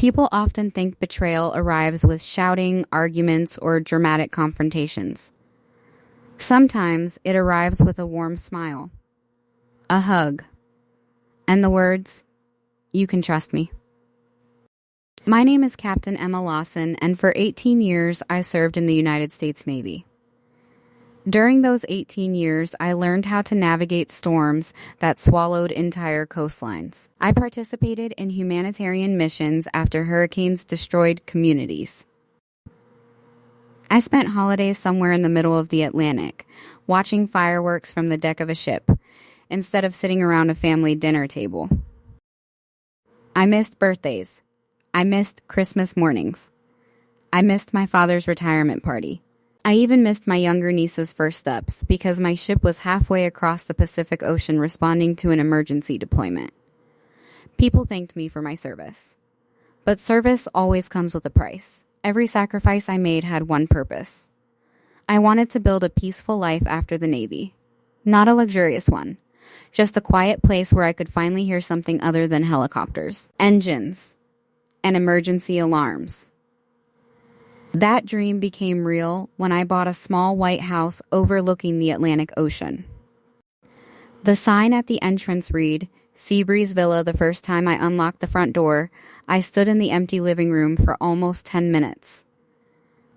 People often think betrayal arrives with shouting, arguments, or dramatic confrontations. Sometimes it arrives with a warm smile, a hug, and the words, "You can trust me." My name is Captain Emma Lawson, and for 18 years I served in the United States Navy. During those 18 years, I learned how to navigate storms that swallowed entire coastlines. I participated in humanitarian missions after hurricanes destroyed communities. I spent holidays somewhere in the middle of the Atlantic, watching fireworks from the deck of a ship, instead of sitting around a family dinner table. I missed birthdays. I missed Christmas mornings. I missed my father's retirement party. I even missed my younger niece's first steps because my ship was halfway across the Pacific Ocean responding to an emergency deployment. People thanked me for my service. But service always comes with a price. Every sacrifice I made had one purpose. I wanted to build a peaceful life after the Navy. Not a luxurious one. Just a quiet place where I could finally hear something other than helicopters, engines, and emergency alarms. That dream became real when I bought a small white house overlooking the Atlantic Ocean. The sign at the entrance read, "Seabreeze Villa." The first time I unlocked the front door, I stood in the empty living room for almost 10 minutes.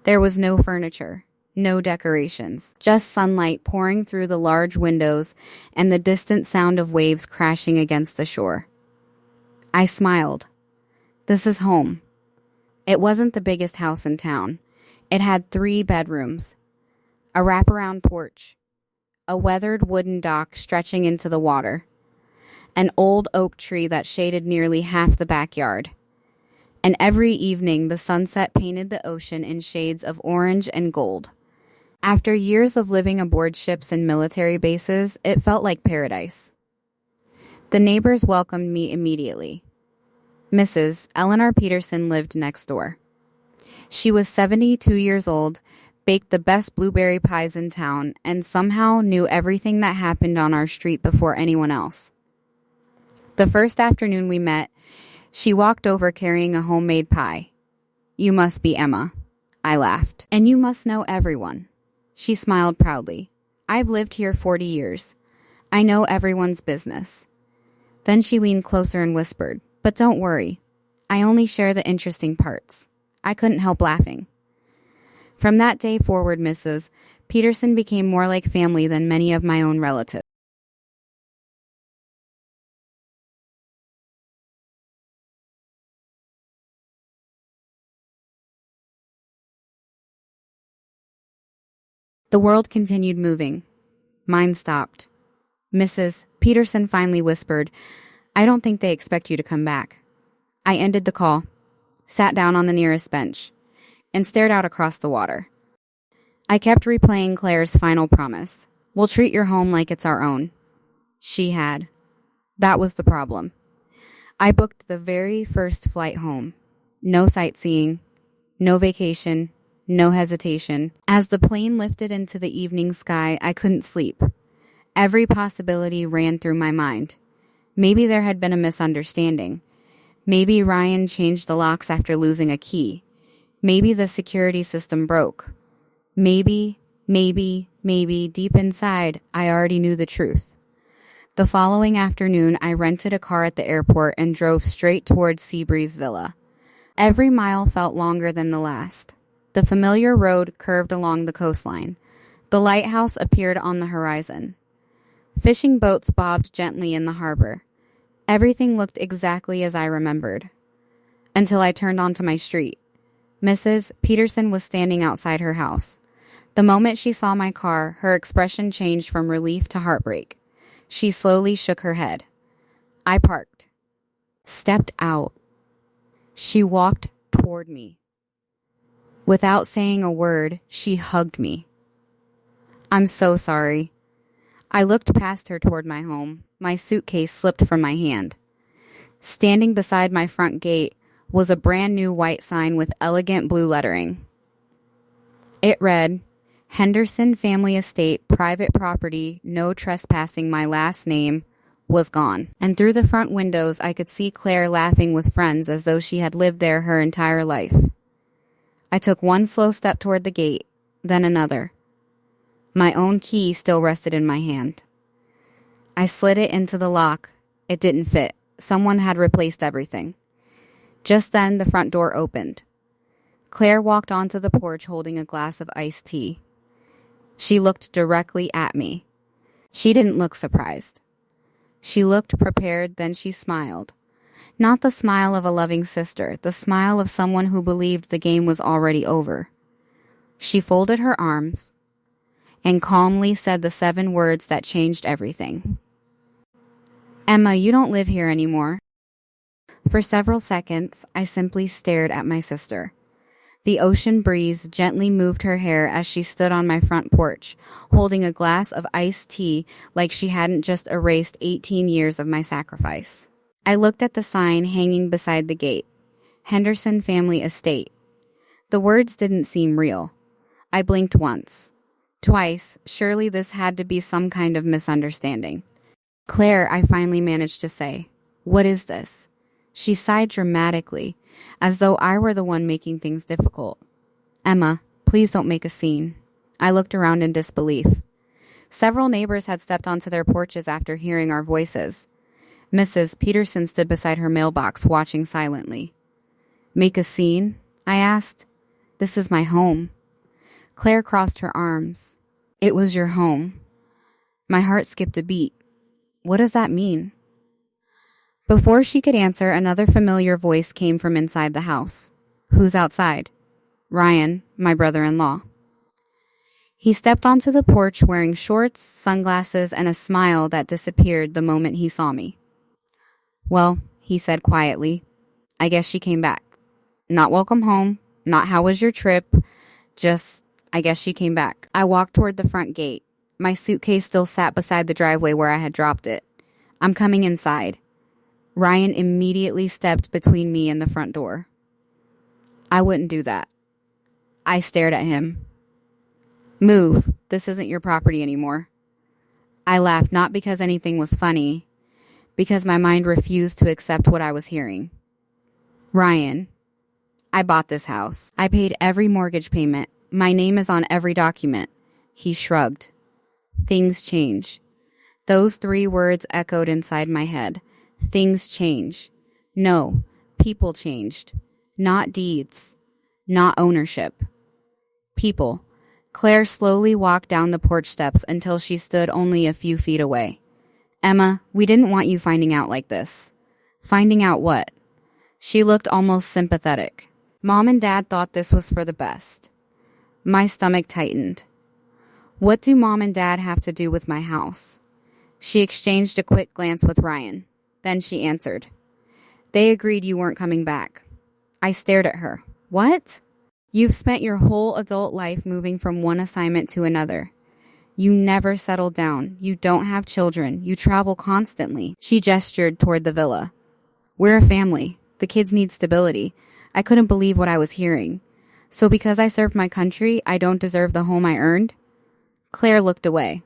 There was no furniture, no decorations, just sunlight pouring through the large windows and the distant sound of waves crashing against the shore. I smiled. This is home. It wasn't the biggest house in town. It had 3 bedrooms, a wraparound porch, a weathered wooden dock stretching into the water, an old oak tree that shaded nearly half the backyard. And every evening the sunset painted the ocean in shades of orange and gold. After years of living aboard ships and military bases, it felt like paradise. The neighbors welcomed me immediately. Mrs. Eleanor Peterson lived next door. She was 72 years old, baked the best blueberry pies in town, and somehow knew everything that happened on our street before anyone else. The first afternoon we met, she walked over carrying a homemade pie. "You must be Emma," I laughed. "And you must know everyone." She smiled proudly. "I've lived here 40 years. I know everyone's business." Then she leaned closer and whispered, "But don't worry. I only share the interesting parts." I couldn't help laughing. From that day forward, Mrs. Peterson became more like family than many of my own relatives. The world continued moving. Mine stopped. Mrs. Peterson finally whispered, "I don't think they expect you to come back." I ended the call, sat down on the nearest bench, and stared out across the water. I kept replaying Claire's final promise. "We'll treat your home like it's our own." She had. That was the problem. I booked the very first flight home. No sightseeing, no vacation, no hesitation. As the plane lifted into the evening sky, I couldn't sleep. Every possibility ran through my mind. Maybe there had been a misunderstanding. Maybe Ryan changed the locks after losing a key. Maybe the security system broke. Maybe, deep inside, I already knew the truth. The following afternoon, I rented a car at the airport and drove straight towards Seabreeze Villa. Every mile felt longer than the last. The familiar road curved along the coastline. The lighthouse appeared on the horizon. Fishing boats bobbed gently in the harbor. Everything looked exactly as I remembered. Until I turned onto my street. Mrs. Peterson was standing outside her house. The moment she saw my car, her expression changed from relief to heartbreak. She slowly shook her head. I parked. Stepped out. She walked toward me. Without saying a word, she hugged me. "I'm so sorry." I looked past her toward my home. My suitcase slipped from my hand. Standing beside my front gate was a brand new white sign with elegant blue lettering. It read, "Henderson Family Estate, private property, no trespassing, my last name, was gone. And through the front windows, I could see Claire laughing with friends as though she had lived there her entire life. I took one slow step toward the gate, then another. My own key still rested in my hand. I slid it into the lock. It didn't fit. Someone had replaced everything. Just then, the front door opened. Claire walked onto the porch holding a glass of iced tea. She looked directly at me. She didn't look surprised. She looked prepared, then she smiled. Not the smile of a loving sister, the smile of someone who believed the game was already over. She folded her arms and calmly said the 7 words that changed everything. Emma, you don't live here anymore. For several seconds, I simply stared at my sister. The ocean breeze gently moved her hair as she stood on my front porch, holding a glass of iced tea like she hadn't just erased 18 years of my sacrifice. I looked at the sign hanging beside the gate, Henderson Family Estate. The words didn't seem real. I blinked once. Twice, surely this had to be some kind of misunderstanding. Claire, I finally managed to say, "What is this?" She sighed dramatically, as though I were the one making things difficult. "Emma, please don't make a scene." I looked around in disbelief. Several neighbors had stepped onto their porches after hearing our voices. Mrs. Peterson stood beside her mailbox, watching silently. "Make a scene?" I asked. "This is my home." Claire crossed her arms. "It was your home." My heart skipped a beat. What does that mean? Before she could answer, another familiar voice came from inside the house. "Who's outside?" "Ryan, my brother-in-law." He stepped onto the porch wearing shorts, sunglasses, and a smile that disappeared the moment he saw me. "Well," he said quietly, "I guess she came back. Not welcome home, not how was your trip, just, I guess she came back." I walked toward the front gate. My suitcase still sat beside the driveway where I had dropped it. "I'm coming inside." Ryan immediately stepped between me and the front door. "I wouldn't do that." I stared at him. "Move. This isn't your property anymore." I laughed, not because anything was funny, because my mind refused to accept what I was hearing. "Ryan, I bought this house. I paid every mortgage payment. My name is on every document." He shrugged. "Things change." Those 3 words echoed inside my head. Things change. No, people changed. Not deeds. Not ownership. People. Claire slowly walked down the porch steps until she stood only a few feet away. "Emma, we didn't want you finding out like this." "Finding out what?" She looked almost sympathetic. "Mom and Dad thought this was for the best." My stomach tightened. "What do Mom and Dad have to do with my house?" She exchanged a quick glance with Ryan. Then she answered. "They agreed you weren't coming back." I stared at her. "What?" "You've spent your whole adult life moving from one assignment to another. You never settled down. You don't have children. You travel constantly." She gestured toward the villa. "We're a family. The kids need stability." I couldn't believe what I was hearing. "So because I served my country, I don't deserve the home I earned?" Claire looked away.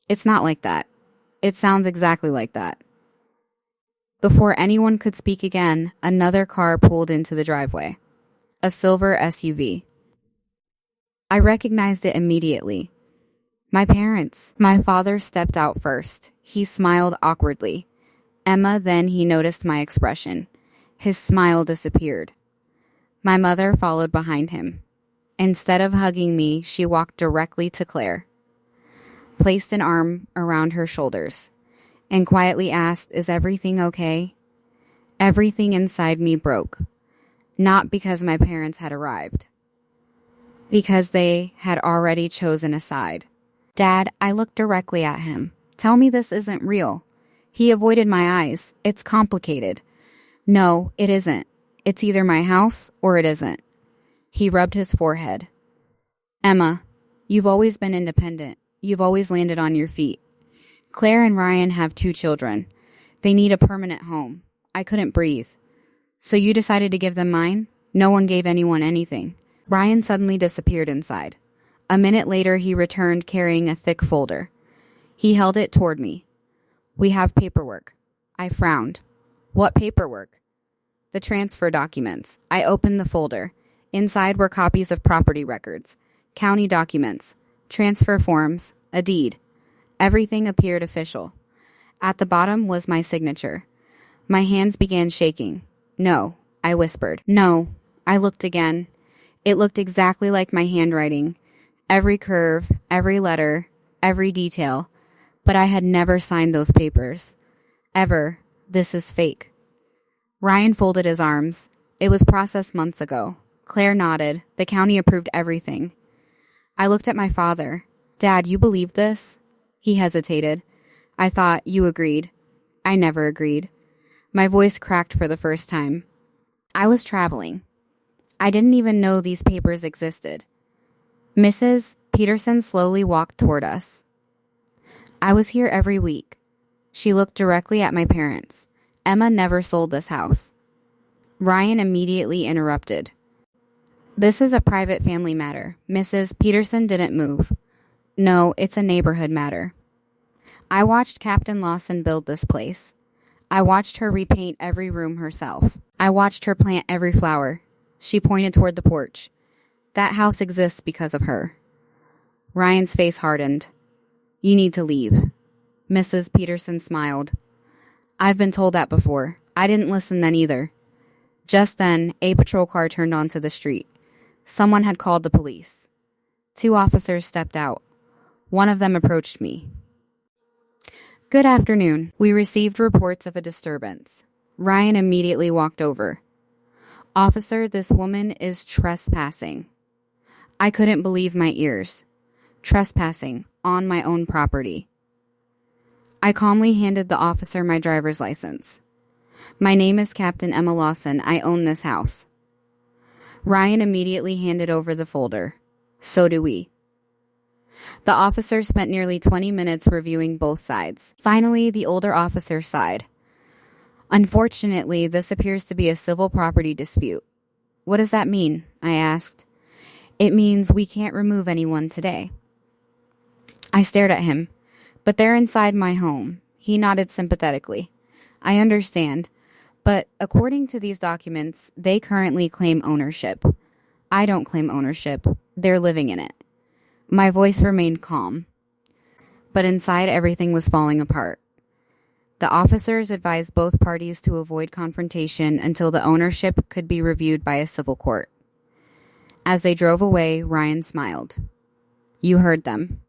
"It's not like that. It sounds exactly like that." Before anyone could speak again, another car pulled into the driveway. A silver SUV. I recognized it immediately. My parents. My father stepped out first. He smiled awkwardly. Emma, then he noticed my expression. His smile disappeared. My mother followed behind him. Instead of hugging me, she walked directly to Claire, placed an arm around her shoulders, and quietly asked, "Is everything okay?" Everything inside me broke. Not because my parents had arrived. Because they had already chosen a side. "Dad," I looked directly at him. "Tell me this isn't real." He avoided my eyes. "It's complicated." "No, it isn't. It's either my house or it isn't." He rubbed his forehead. "Emma, you've always been independent. You've always landed on your feet. Claire and Ryan have 2 children. They need a permanent home. I couldn't breathe. So you decided to give them mine? No one gave anyone anything." Ryan suddenly disappeared inside. A minute later, he returned carrying a thick folder. He held it toward me. We have paperwork. I frowned. What paperwork? The transfer documents. I opened the folder. Inside were copies of property records, county documents, transfer forms, a deed. Everything appeared official. At the bottom was my signature. My hands began shaking. No, I whispered. No. I looked again. It looked exactly like my handwriting. Every curve, every letter, every detail. But I had never signed those papers. Ever. This is fake. Ryan folded his arms. It was processed months ago. Claire nodded. The county approved everything. I looked at my father. Dad, you believe this? He hesitated. I thought you agreed. I never agreed. My voice cracked for the first time. I was traveling. I didn't even know these papers existed. Mrs. Peterson slowly walked toward us. I was here every week. She looked directly at my parents. Emma never sold this house. Ryan immediately interrupted. This is a private family matter. Mrs. Peterson didn't move. No, it's a neighborhood matter. I watched Captain Lawson build this place. I watched her repaint every room herself. I watched her plant every flower. She pointed toward the porch. That house exists because of her. Ryan's face hardened. You need to leave. Mrs. Peterson smiled. I've been told that before. I didn't listen then either. Just then, a patrol car turned onto the street. Someone had called the police. 2 officers stepped out. One of them approached me. Good afternoon. We received reports of a disturbance. Ryan immediately walked over. Officer, this woman is trespassing. I couldn't believe my ears. Trespassing on my own property. I calmly handed the officer my driver's license. My name is Captain Emma Lawson. I own this house. Ryan immediately handed over the folder. So do we. The officer spent nearly 20 minutes reviewing both sides. Finally, the older officer sighed. Unfortunately, this appears to be a civil property dispute. What does that mean? I asked. It means we can't remove anyone today. I stared at him. But they're inside my home. He nodded sympathetically. I understand. But according to these documents, they currently claim ownership. I don't claim ownership. They're living in it. My voice remained calm. But inside, everything was falling apart. The officers advised both parties to avoid confrontation until the ownership could be reviewed by a civil court. As they drove away, Ryan smiled. You heard them.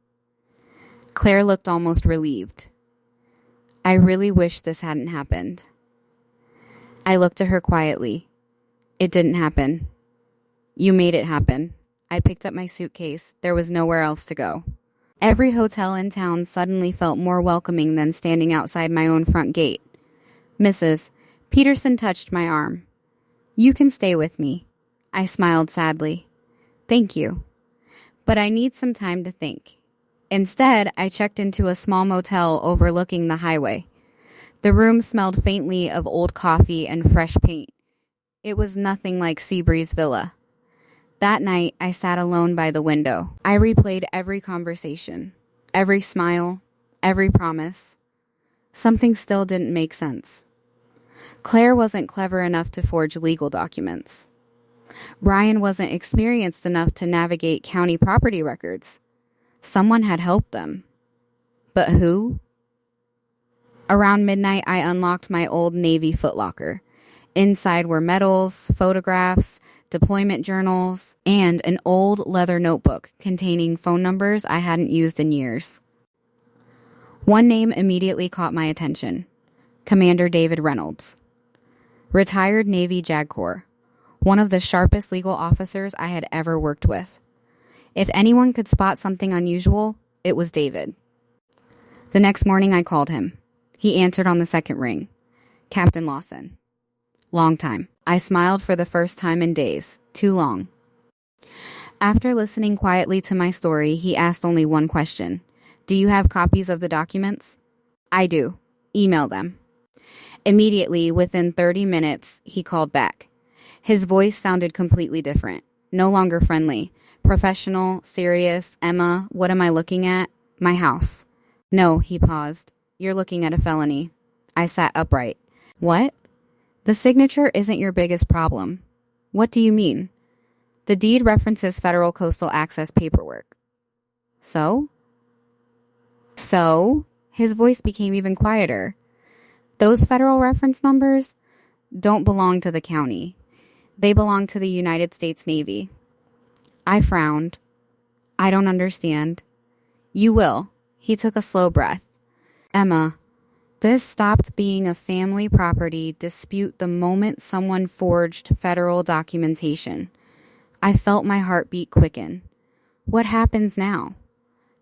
Claire looked almost relieved. I really wish this hadn't happened. I looked at her quietly. It didn't happen. You made it happen. I picked up my suitcase. There was nowhere else to go. Every hotel in town suddenly felt more welcoming than standing outside my own front gate. Mrs. Peterson touched my arm. You can stay with me. I smiled sadly. Thank you. But I need some time to think. Instead, I checked into a small motel overlooking the highway. The room smelled faintly of old coffee and fresh paint. It was nothing like Seabreeze Villa. That night, I sat alone by the window. I replayed every conversation, every smile, every promise. Something still didn't make sense. Claire wasn't clever enough to forge legal documents. Ryan wasn't experienced enough to navigate county property records. Someone had helped them. But who? Around midnight, I unlocked my old Navy footlocker. Inside were medals, photographs, deployment journals, and an old leather notebook containing phone numbers I hadn't used in years. One name immediately caught my attention. Commander David Reynolds. Retired Navy JAG Corps. One of the sharpest legal officers I had ever worked with. If anyone could spot something unusual, it was David. The next morning I called him. He answered on the second ring. Captain Lawson. Long time. I smiled for the first time in days. Too long. After listening quietly to my story, he asked only one question. Do you have copies of the documents? I do. Email them. Immediately, within 30 minutes, he called back. His voice sounded completely different. No longer friendly. Professional, serious. Emma, what am I looking at? My house. No, he paused. you're looking at a felony. I sat upright. What? The signature isn't your biggest problem. What do you mean? The deed references federal coastal access paperwork. So? So? His voice became even quieter. Those federal reference numbers don't belong to the county. They belong to the United States Navy. I frowned. I don't understand. You will. He took a slow breath. Emma, this stopped being a family property dispute the moment someone forged federal documentation. I felt my heartbeat quicken. What happens now?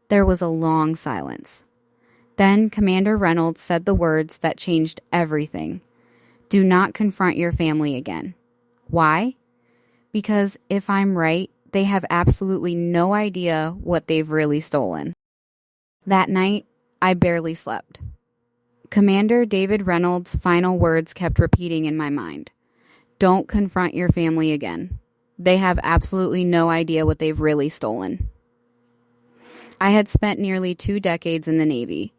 There was a long silence. Then Commander Reynolds said the words that changed everything. Do not confront your family again. Why? Because if I'm right, they have absolutely no idea what they've really stolen. That night, I barely slept. Commander David Reynolds' final words kept repeating in my mind. Don't confront your family again. They have absolutely no idea what they've really stolen. I had spent nearly 2 decades in the Navy.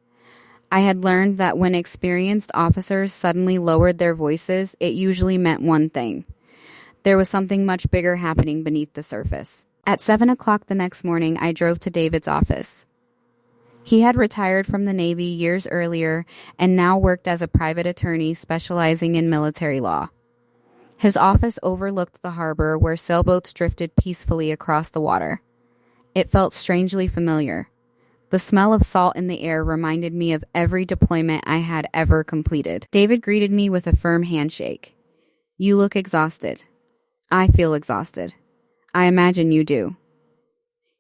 I had learned that when experienced officers suddenly lowered their voices, it usually meant one thing. There was something much bigger happening beneath the surface. At 7 o'clock the next morning, I drove to David's office. He had retired from the Navy years earlier and now worked as a private attorney specializing in military law. His office overlooked the harbor where sailboats drifted peacefully across the water. It felt strangely familiar. The smell of salt in the air reminded me of every deployment I had ever completed. David greeted me with a firm handshake. You look exhausted. I feel exhausted. I imagine you do.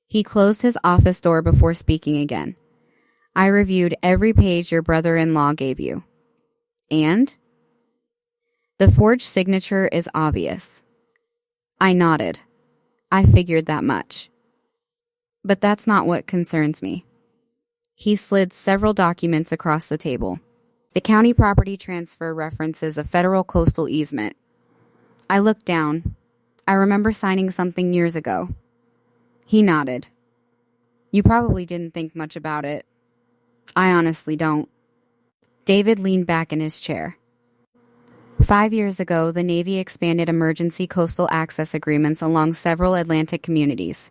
He closed his office door before speaking again. I reviewed every page your brother-in-law gave you. And? The forged signature is obvious. I nodded. I figured that much. But that's not what concerns me. He slid several documents across the table. The county property transfer references a federal coastal easement. I looked down. I remember signing something years ago. He nodded. You probably didn't think much about it. I honestly don't. David leaned back in his chair. 5 years ago, the Navy expanded emergency coastal access agreements along several Atlantic communities.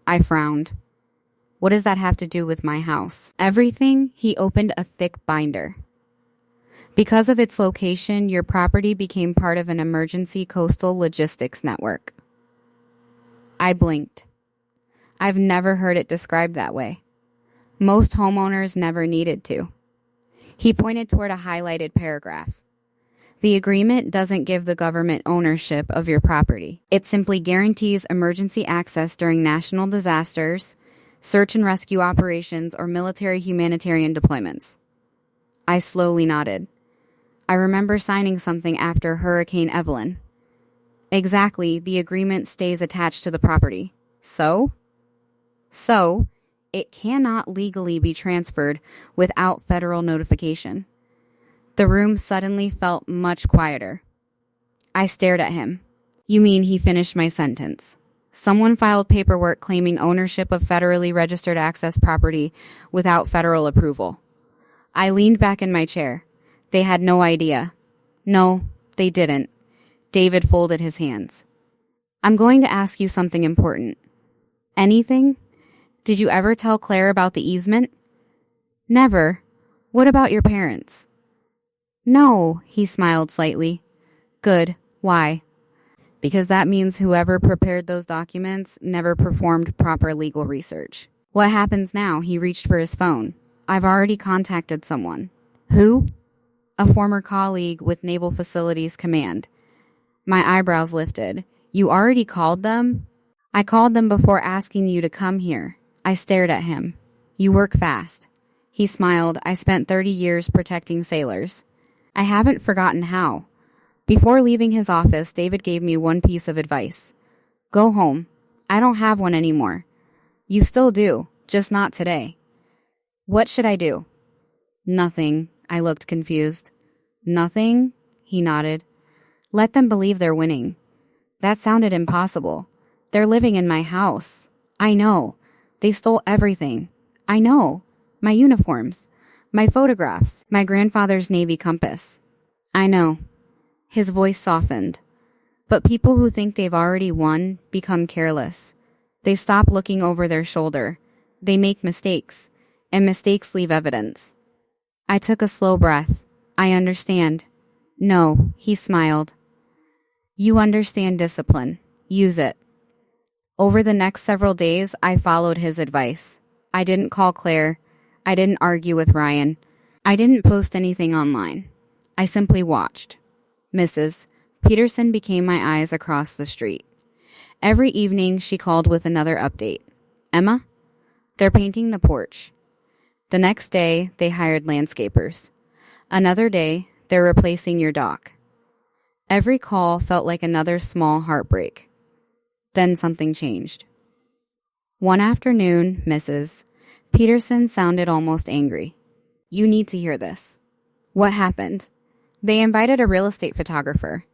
I frowned. What does that have to do with my house? Everything. He opened a thick binder. Because of its location, your property became part of an emergency coastal logistics network. I blinked. I've never heard it described that way. Most homeowners never needed to. He pointed toward a highlighted paragraph. The agreement doesn't give the government ownership of your property. It simply guarantees emergency access during national disasters, search and rescue operations, or military humanitarian deployments. I slowly nodded. I remember signing something after Hurricane Evelyn. Exactly, the agreement stays attached to the property. So, it cannot legally be transferred without federal notification. The room suddenly felt much quieter. I stared at him. You mean he finished my sentence? Someone filed paperwork claiming ownership of federally registered access property without federal approval. I leaned back in my chair. They had no idea. No, they didn't. David folded his hands. I'm going to ask you something important. Anything? Did you ever tell Claire about the easement? Never. What about your parents? No, he smiled slightly. Good. Why? Because that means whoever prepared those documents never performed proper legal research. What happens now? He reached for his phone. I've already contacted someone. Who? A former colleague with Naval Facilities Command. My eyebrows lifted. You already called them? I called them before asking you to come here. I stared at him. You work fast. He smiled. I spent 30 years protecting sailors. I haven't forgotten how. Before leaving his office, David gave me one piece of advice. Go home. I don't have one anymore. You still do, just not today. What should I do? Nothing. I looked confused. Nothing? He nodded. Let them believe they're winning. That sounded impossible. They're living in my house. I know. They stole everything. I know. My uniforms. My photographs, my grandfather's Navy compass. I know. His voice softened. But people who think they've already won become careless. They stop looking over their shoulder. They make mistakes, and mistakes leave evidence. I took a slow breath. I understand. No, he smiled. You understand discipline. Use it. Over the next several days, I followed his advice. I didn't call Claire. I didn't argue with Ryan. I didn't post anything online. I simply watched. Mrs. Peterson became my eyes across the street. Every evening, she called with another update. Emma? They're painting the porch. The next day, they hired landscapers. Another day, they're replacing your dock. Every call felt like another small heartbreak. Then something changed. One afternoon, Mrs. Peterson sounded almost angry. You need to hear this. What happened? They invited a real estate photographer.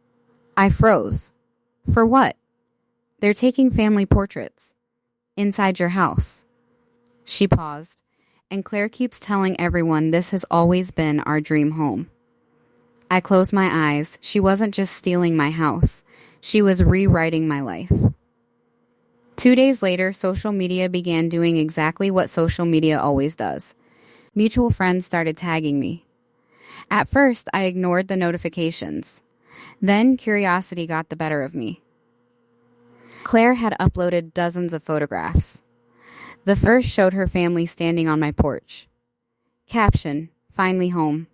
I froze. For what? They're taking family portraits. Inside your house. She paused, and Claire keeps telling everyone this has always been our dream home. I closed my eyes. She wasn't just stealing my house. She was rewriting my life. 2 days later, social media began doing exactly what social media always does. Mutual friends started tagging me. At first, I ignored the notifications. Then curiosity got the better of me. Claire had uploaded dozens of photographs. The first showed her family standing on my porch. Caption, finally home.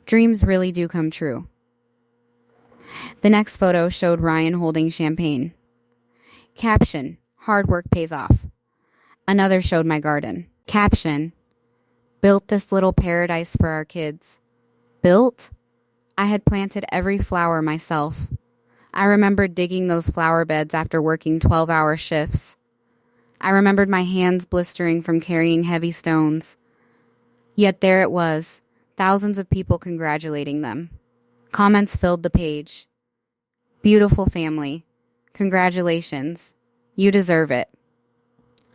Dreams really do come true. The next photo showed Ryan holding champagne. Caption, hard work pays off. Another showed my garden. Caption, built this little paradise for our kids. Built? I had planted every flower myself. I remembered digging those flower beds after working 12-hour shifts. I remembered my hands blistering from carrying heavy stones. Yet there it was, thousands of people congratulating them. Comments filled the page. Beautiful family. Congratulations. You deserve it.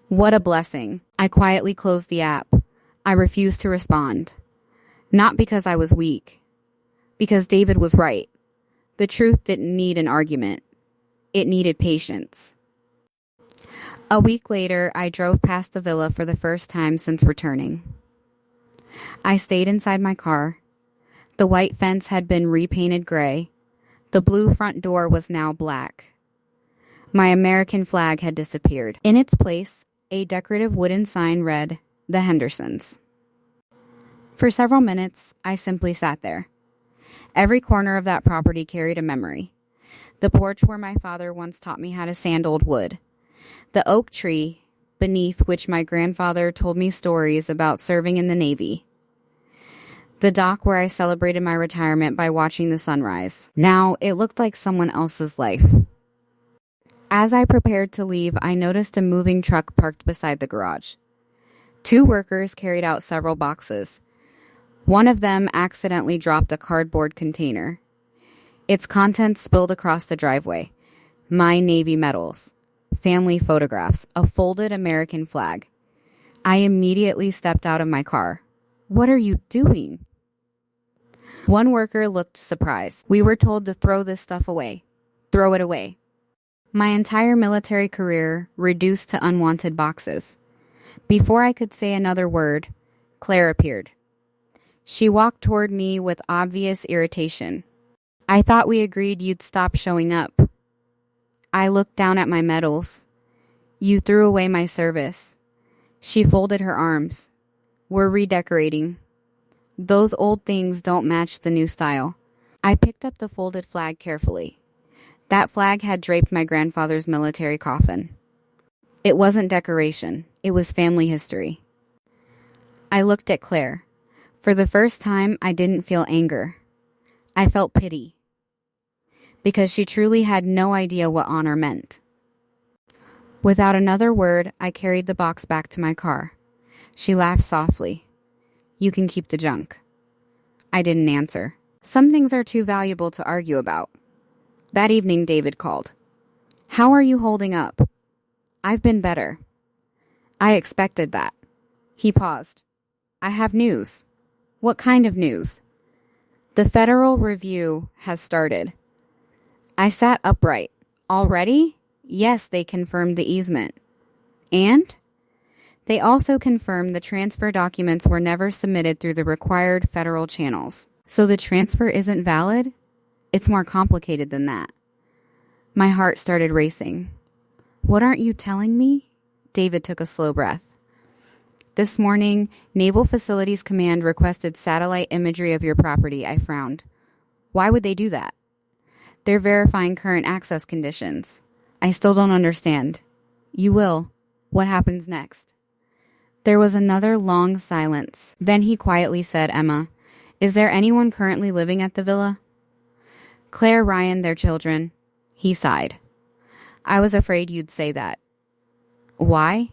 What a blessing. I quietly closed the app. I refused to respond. Not because I was weak. Because David was right. The truth didn't need an argument. It needed patience. A week later, I drove past the villa for the first time since returning. I stayed inside my car. The white fence had been repainted gray. The blue front door was now black. My American flag had disappeared. In its place, a decorative wooden sign read, "The Hendersons." For several minutes, I simply sat there. Every corner of that property carried a memory. The porch where my father once taught me how to sand old wood. The oak tree beneath which my grandfather told me stories about serving in the Navy. The dock where I celebrated my retirement by watching the sunrise. Now, it looked like someone else's life. As I prepared to leave, I noticed a moving truck parked beside the garage. 2 workers carried out several boxes. One of them accidentally dropped a cardboard container. Its contents spilled across the driveway. My Navy medals, family photographs, a folded American flag. I immediately stepped out of my car. What are you doing? One worker looked surprised. We were told to throw this stuff away. Throw it away. My entire military career reduced to unwanted boxes. Before I could say another word, Claire appeared. She walked toward me with obvious irritation. I thought we agreed you'd stop showing up. I looked down at my medals. You threw away my service. She folded her arms. We're redecorating. Those old things don't match the new style. I picked up the folded flag carefully. That flag had draped my grandfather's military coffin. It wasn't decoration. It was family history. I looked at Claire. For the first time, I didn't feel anger. I felt pity. Because she truly had no idea what honor meant. Without another word, I carried the box back to my car. She laughed softly. You can keep the junk. I didn't answer. Some things are too valuable to argue about. That evening, David called. How are you holding up? I've been better. I expected that. He paused. I have news. What kind of news? The federal review has started. I sat upright. Already? Yes, they confirmed the easement. And? They also confirmed the transfer documents were never submitted through the required federal channels. So the transfer isn't valid? It's more complicated than that. My heart started racing. What aren't you telling me? David took a slow breath. This morning, Naval Facilities Command requested satellite imagery of your property. I frowned. Why would they do that? They're verifying current access conditions. I still don't understand. You will. What happens next? There was another long silence. Then he quietly said, Emma, is there anyone currently living at the villa? Claire, Ryan, their children. He sighed. I was afraid you'd say that. Why?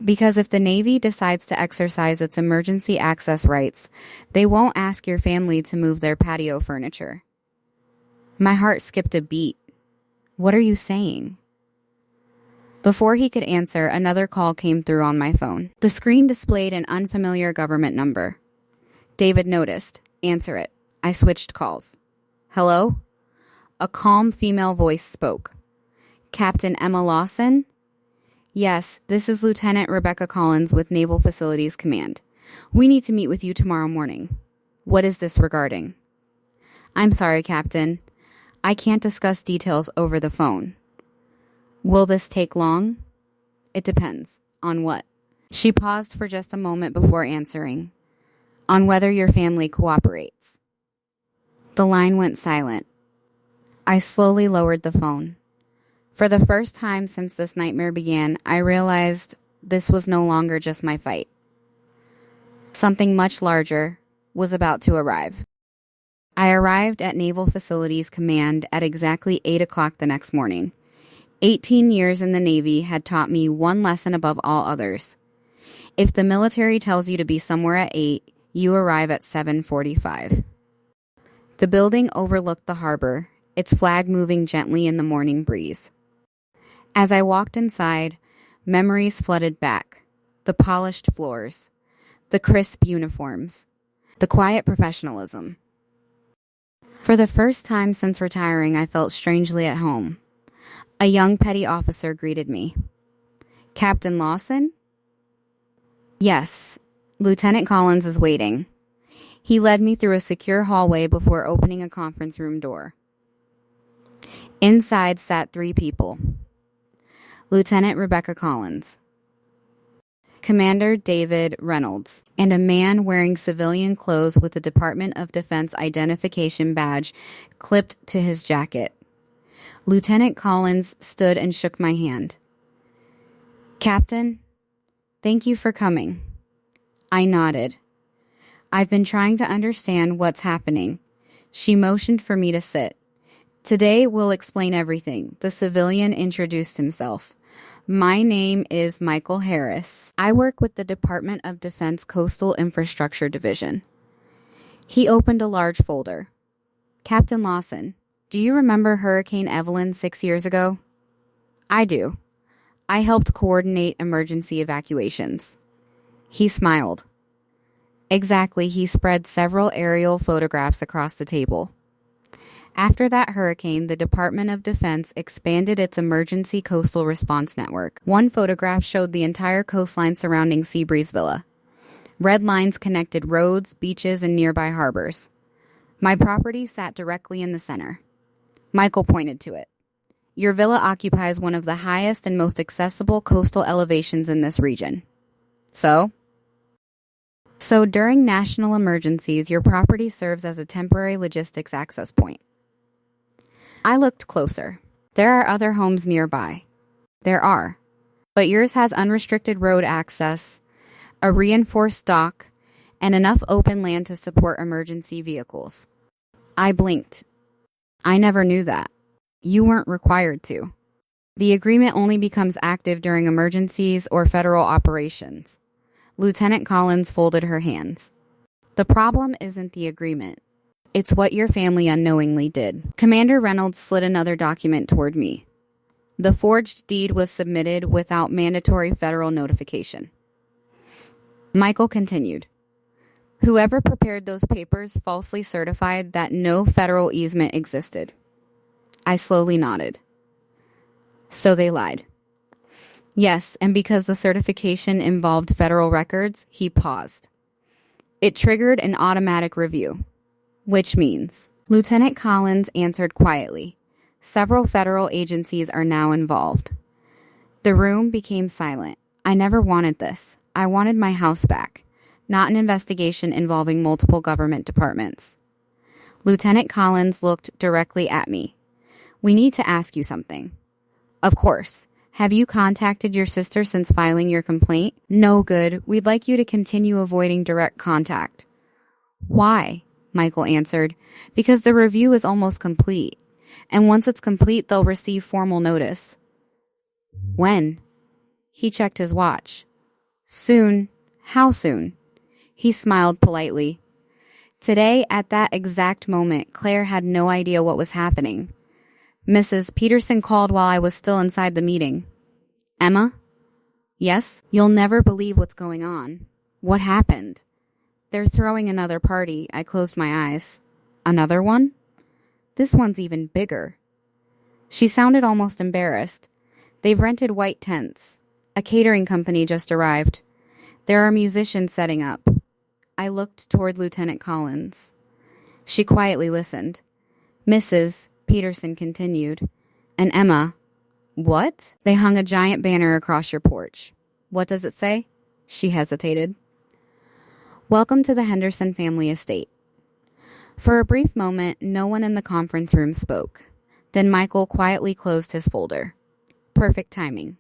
Because if the Navy decides to exercise its emergency access rights, they won't ask your family to move their patio furniture. My heart skipped a beat. What are you saying? Before he could answer, another call came through on my phone. The screen displayed an unfamiliar government number. David noticed. Answer it. I switched calls. Hello? A calm female voice spoke. Captain Emma Lawson? Yes, this is Lieutenant Rebecca Collins with Naval Facilities Command. We need to meet with you tomorrow morning. What is this regarding? I'm sorry, Captain. I can't discuss details over the phone. Will this take long? It depends. On what? She paused for just a moment before answering. On whether your family cooperates. The line went silent. I slowly lowered the phone. For the first time since this nightmare began, I realized this was no longer just my fight. Something much larger was about to arrive. I arrived at Naval Facilities Command at exactly 8 o'clock the next morning. 18 years in the Navy had taught me one lesson above all others. If the military tells you to be somewhere at 8, you arrive at 7:45. The building overlooked the harbor, its flag moving gently in the morning breeze. As I walked inside, memories flooded back. The polished floors, the crisp uniforms, the quiet professionalism. For the first time since retiring, I felt strangely at home. A young petty officer greeted me. Captain Lawson? Yes, Lieutenant Collins is waiting. He led me through a secure hallway before opening a conference room door. Inside sat 3 people. Lieutenant Rebecca Collins, Commander David Reynolds, and a man wearing civilian clothes with the Department of Defense identification badge clipped to his jacket. Lieutenant Collins stood and shook my hand. Captain, thank you for coming. I nodded. I've been trying to understand what's happening. She motioned for me to sit. Today we'll explain everything. The civilian introduced himself. My name is Michael Harris. I work with the Department of Defense Coastal Infrastructure Division. He opened a large folder. Captain Lawson, do you remember Hurricane Evelyn 6 years ago? I do. I helped coordinate emergency evacuations. He smiled. Exactly, he spread several aerial photographs across the table. After that hurricane, the Department of Defense expanded its emergency coastal response network. One photograph showed the entire coastline surrounding Seabreeze Villa. Red lines connected roads, beaches, and nearby harbors. My property sat directly in the center. Michael pointed to it. Your villa occupies one of the highest and most accessible coastal elevations in this region. So during national emergencies, your property serves as a temporary logistics access point. I looked closer. There are other homes nearby. There are. But yours has unrestricted road access, a reinforced dock, and enough open land to support emergency vehicles. I blinked. I never knew that. You weren't required to. The agreement only becomes active during emergencies or federal operations. Lieutenant Collins folded her hands. The problem isn't the agreement. It's what your family unknowingly did. Commander Reynolds slid another document toward me. The forged deed was submitted without mandatory federal notification. Michael continued. Whoever prepared those papers falsely certified that no federal easement existed. I slowly nodded. So they lied. Yes, and because the certification involved federal records, he paused. It triggered an automatic review, which means Lieutenant Collins answered quietly. Several federal agencies are now involved. The room became silent. I never wanted this. I wanted my house back, not an investigation involving multiple government departments. Lieutenant Collins looked directly at me. We need to ask you something. Of course. Have you contacted your sister since filing your complaint? No good. We'd like you to continue avoiding direct contact. Why? Michael answered. Because the review is almost complete. And once it's complete, they'll receive formal notice. When? He checked his watch. Soon. How soon? He smiled politely. Today, at that exact moment, Claire had no idea what was happening. Mrs. Peterson called while I was still inside the meeting. Emma? Yes? You'll never believe what's going on. What happened? They're throwing another party. I closed my eyes. Another one? This one's even bigger. She sounded almost embarrassed. They've rented white tents. A catering company just arrived. There are musicians setting up. I looked toward Lieutenant Collins. She quietly listened. Mrs. Peterson continued. And Emma, what? They hung a giant banner across your porch. What does it say? She hesitated. Welcome to the Henderson family estate. For a brief moment, no one in the conference room spoke. Then Michael quietly closed his folder. Perfect timing.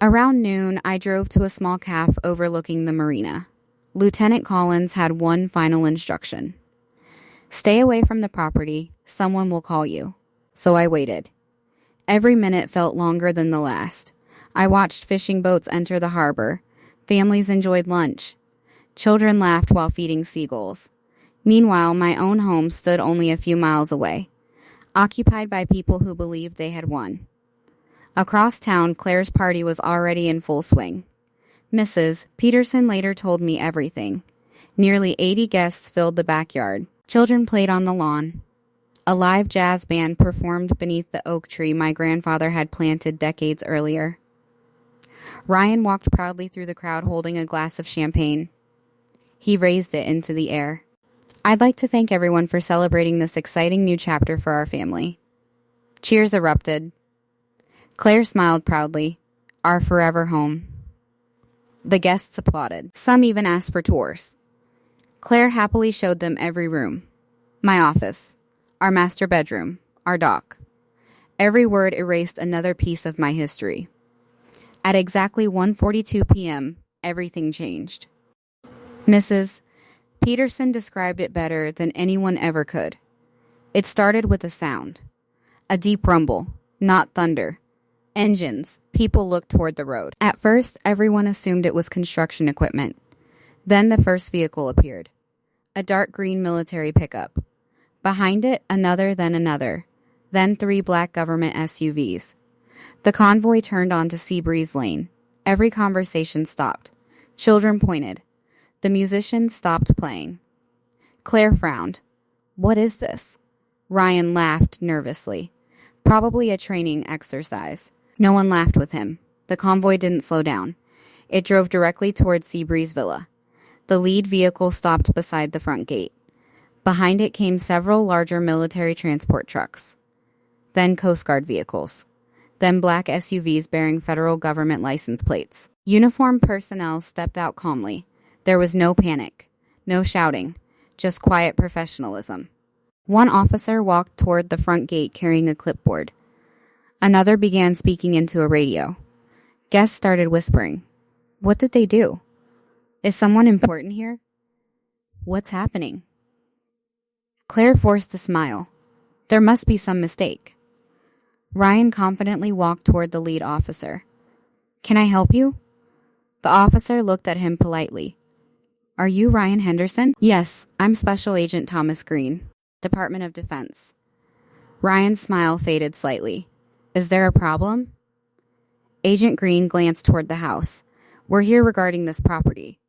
Around noon, I drove to a small cafe overlooking the marina. Lieutenant Collins had one final instruction. Stay away from the property. Someone will call you. So I waited. Every minute felt longer than the last. I watched fishing boats enter the harbor. Families enjoyed lunch. Children laughed while feeding seagulls. Meanwhile, my own home stood only a few miles away, occupied by people who believed they had won. Across town, Claire's party was already in full swing. Mrs. Peterson later told me everything. Nearly 80 guests filled the backyard. Children played on the lawn. A live jazz band performed beneath the oak tree my grandfather had planted decades earlier. Ryan walked proudly through the crowd holding a glass of champagne. He raised it into the air. I'd like to thank everyone for celebrating this exciting new chapter for our family. Cheers erupted. Claire smiled proudly. Our forever home. The guests applauded. Some even asked for tours. Claire happily showed them every room. My office. Our master bedroom. Our dock. Every word erased another piece of my history. At exactly 1:42 p.m., everything changed. Mrs. Peterson described it better than anyone ever could. It started with a sound. A deep rumble, not thunder. Engines. People looked toward the road. At first, everyone assumed it was construction equipment. Then the first vehicle appeared. A dark green military pickup. Behind it, another, then another. Then 3 black government SUVs. The convoy turned onto Seabreeze Lane. Every conversation stopped. Children pointed. The musicians stopped playing. Claire frowned. What is this? Ryan laughed nervously. Probably a training exercise. No one laughed with him. The convoy didn't slow down. It drove directly toward Seabreeze Villa. The lead vehicle stopped beside the front gate. Behind it came several larger military transport trucks. Then Coast Guard vehicles. Then black SUVs bearing federal government license plates. Uniformed personnel stepped out calmly. There was no panic, no shouting, just quiet professionalism. One officer walked toward the front gate carrying a clipboard. Another began speaking into a radio. Guests started whispering. What did they do? Is someone important here? What's happening? Claire forced a smile. There must be some mistake. Ryan confidently walked toward the lead officer. Can I help you? The officer looked at him politely. Are you Ryan Henderson? Yes, I'm Special Agent Thomas Green, Department of Defense. Ryan's smile faded slightly. Is there a problem? Agent Green glanced toward the house. We're here regarding this property.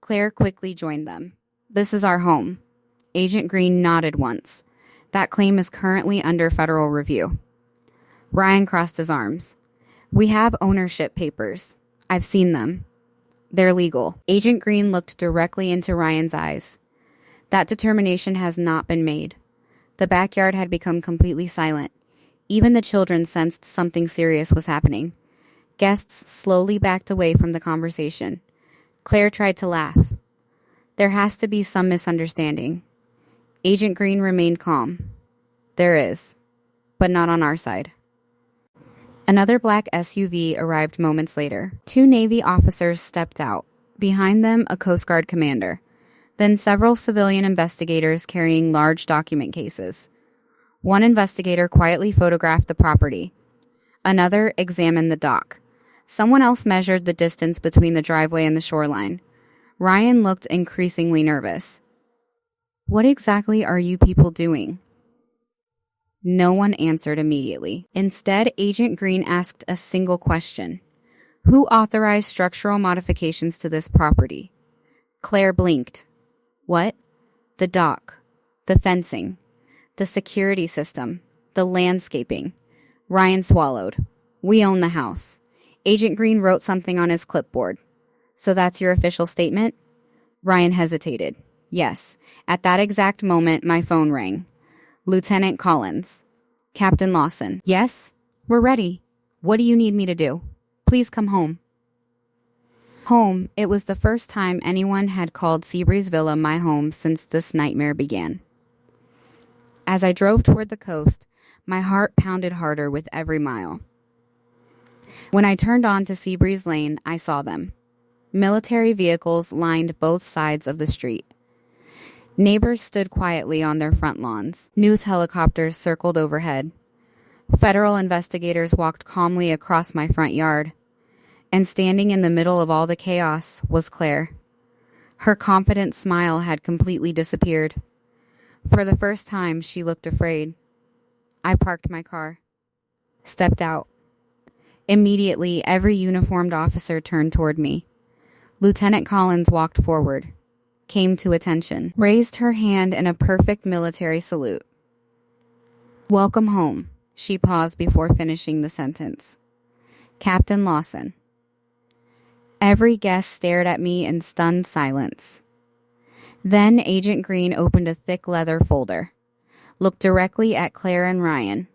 Claire quickly joined them. This is our home. Agent Green nodded once. That claim is currently under federal review. Ryan crossed his arms. We have ownership papers. I've seen them. They're legal. Agent Green looked directly into Ryan's eyes. That determination has not been made. The backyard had become completely silent. Even the children sensed something serious was happening. Guests slowly backed away from the conversation. Claire tried to laugh. There has to be some misunderstanding. Agent Green remained calm. There is, but not on our side. Another black SUV arrived moments later. 2 Navy officers stepped out. Behind them, a Coast Guard commander. Then several civilian investigators carrying large document cases. One investigator quietly photographed the property. Another examined the dock. Someone else measured the distance between the driveway and the shoreline. Ryan looked increasingly nervous. What exactly are you people doing? No one answered immediately. Instead, Agent Green asked a single question. Who authorized structural modifications to this property? Claire blinked. What? The dock, the fencing, the security system, the landscaping. Ryan swallowed. We own the house. Agent Green wrote something on his clipboard. So that's your official statement? Ryan hesitated. Yes. At that exact moment, my phone rang. Lieutenant Collins. Captain Lawson. Yes? We're ready. What do you need me to do? Please come home. Home. It was the first time anyone had called Seabreeze Villa my home since this nightmare began. As I drove toward the coast, my heart pounded harder with every mile. When I turned onto Seabreeze Lane, I saw them. Military vehicles lined both sides of the street. Neighbors stood quietly on their front lawns. News helicopters circled overhead. Federal investigators walked calmly across my front yard. And standing in the middle of all the chaos was Claire. Her confident smile had completely disappeared. For the first time, she looked afraid. I parked my car. Stepped out. Immediately, every uniformed officer turned toward me. Lieutenant Collins walked forward, came to attention, raised her hand in a perfect military salute. Welcome home, she paused before finishing the sentence. Captain Lawson. Every guest stared at me in stunned silence. Then Agent Green opened a thick leather folder, looked directly at Claire and Ryan,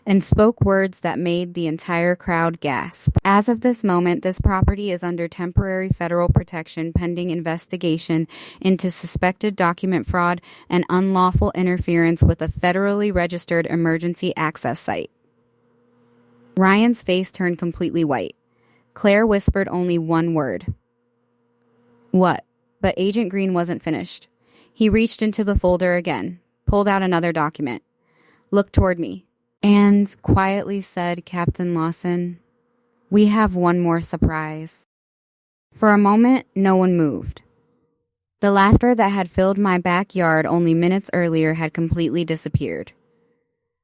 and spoke words that made the entire crowd gasp. As of this moment, this property is under temporary federal protection pending investigation into suspected document fraud and unlawful interference with a federally registered emergency access site. Ryan's face turned completely white. Claire whispered only one word. What? But Agent Green wasn't finished. He reached into the folder again, pulled out another document, looked toward me, and quietly said, Captain Lawson, we have one more surprise. For a moment, no one moved. The laughter that had filled my backyard only minutes earlier had completely disappeared.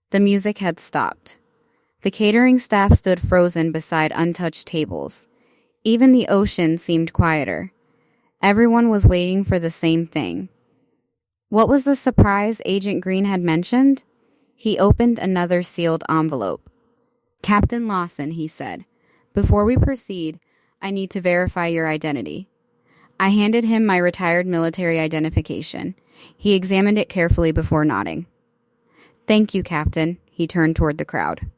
The music had stopped. The catering staff stood frozen beside untouched tables. Even the ocean seemed quieter. Everyone was waiting for the same thing. What was the surprise Agent Green had mentioned? He opened another sealed envelope. Captain Lawson, he said, before we proceed, I need to verify your identity. I handed him my retired military identification. He examined it carefully before nodding. Thank you, Captain. He turned toward the crowd.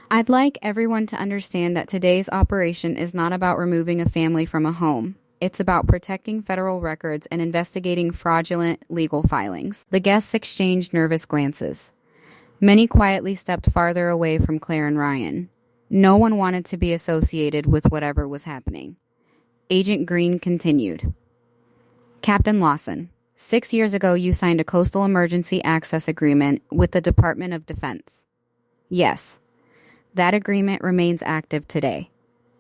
I'd like everyone to understand that today's operation is not about removing a family from a home. It's about protecting federal records and investigating fraudulent legal filings. The guests exchanged nervous glances. Many quietly stepped farther away from Claire and Ryan. No one wanted to be associated with whatever was happening. Agent Green continued. Captain Lawson, 6 years ago you signed a coastal emergency access agreement with the Department of Defense. Yes, that agreement remains active today.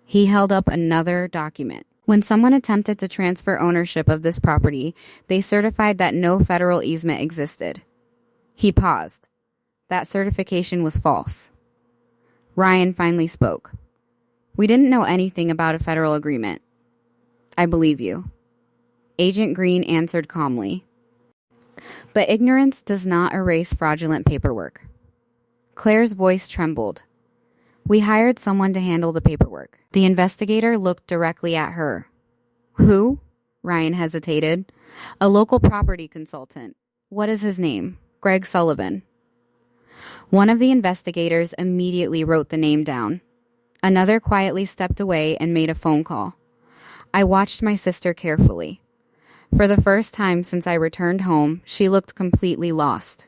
He held up another document. When someone attempted to transfer ownership of this property, they certified that no federal easement existed. He paused. That certification was false. Ryan finally spoke. We didn't know anything about a federal agreement. I believe you," Agent Green answered calmly. "But ignorance does not erase fraudulent paperwork." Claire's voice trembled. "We hired someone to handle the paperwork." The investigator looked directly at her. "Who?" Ryan hesitated. "A local property consultant. What is his name?" "Greg Sullivan." One of the investigators immediately wrote the name down. Another quietly stepped away and made a phone call. I watched my sister carefully. For the first time since I returned home, she looked completely lost.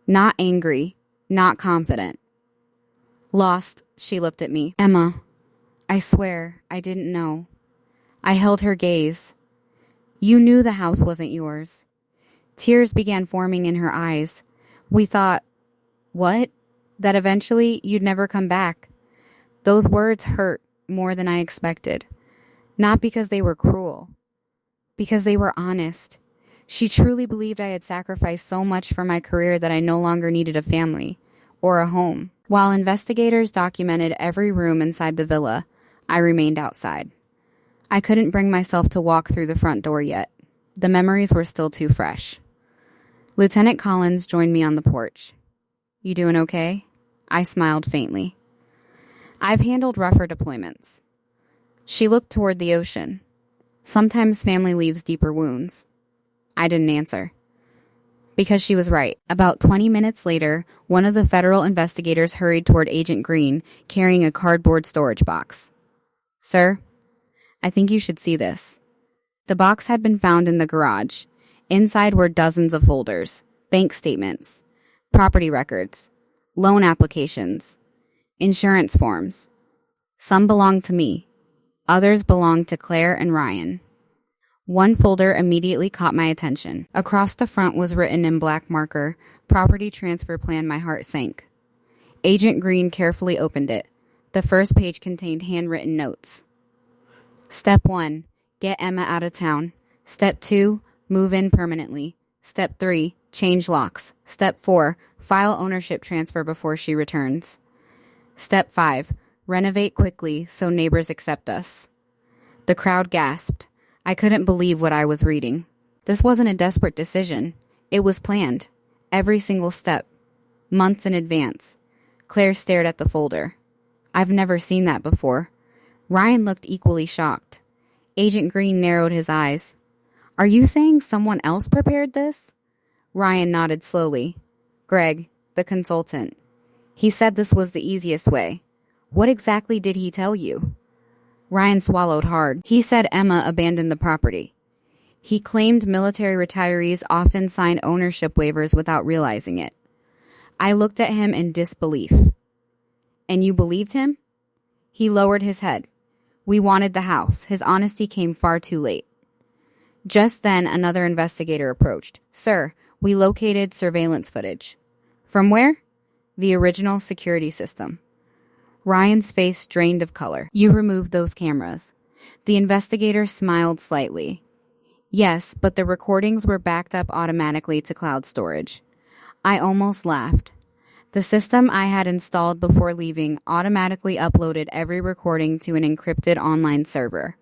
Not angry, not confident. Lost, she looked at me. "Emma, I swear, I didn't know." I held her gaze. "You knew the house wasn't yours." Tears began forming in her eyes. "We thought," "What?" "That eventually you'd never come back." Those words hurt more than I expected. Not because they were cruel, because they were honest. She truly believed I had sacrificed so much for my career that I no longer needed a family or a home. While investigators documented every room inside the villa, I remained outside. I couldn't bring myself to walk through the front door yet. The memories were still too fresh. Lieutenant Collins joined me on the porch. "You doing okay?" I smiled faintly. "I've handled rougher deployments." She looked toward the ocean. "Sometimes family leaves deeper wounds." I didn't answer. Because she was right. About 20 minutes later, one of the federal investigators hurried toward Agent Green, carrying a cardboard storage box. "Sir, I think you should see this." The box had been found in the garage. Inside were dozens of folders, bank statements, property records, loan applications, insurance forms. Some belonged to me. Others belonged to Claire and Ryan. One folder immediately caught my attention. Across the front was written in black marker, "Property transfer plan." My heart sank. Agent Green carefully opened it. The first page contained handwritten notes. Step 1, get Emma out of town. Step 2, move in permanently. Step 3, change locks. Step 4, file ownership transfer before she returns. Step 5, renovate quickly so neighbors accept us. The crowd gasped. I couldn't believe what I was reading. This wasn't a desperate decision. It was planned. Every single step. Months in advance. Claire stared at the folder. I've never seen that before. Ryan looked equally shocked. Agent Green narrowed his eyes. "Are you saying someone else prepared this?" Ryan nodded slowly. "Greg, the consultant. He said this was the easiest way." "What exactly did he tell you?" Ryan swallowed hard. "He said Emma abandoned the property. He claimed military retirees often signed ownership waivers without realizing it." I looked at him in disbelief. "And you believed him?" He lowered his head. "We wanted the house." His honesty came far too late. Just then, another investigator approached. "Sir, we located surveillance footage." "From where?" "The original security system." Ryan's face drained of color. "You removed those cameras." The investigator smiled slightly. "Yes, but the recordings were backed up automatically to cloud storage." I almost laughed. The system I had installed before leaving automatically uploaded every recording to an encrypted online server.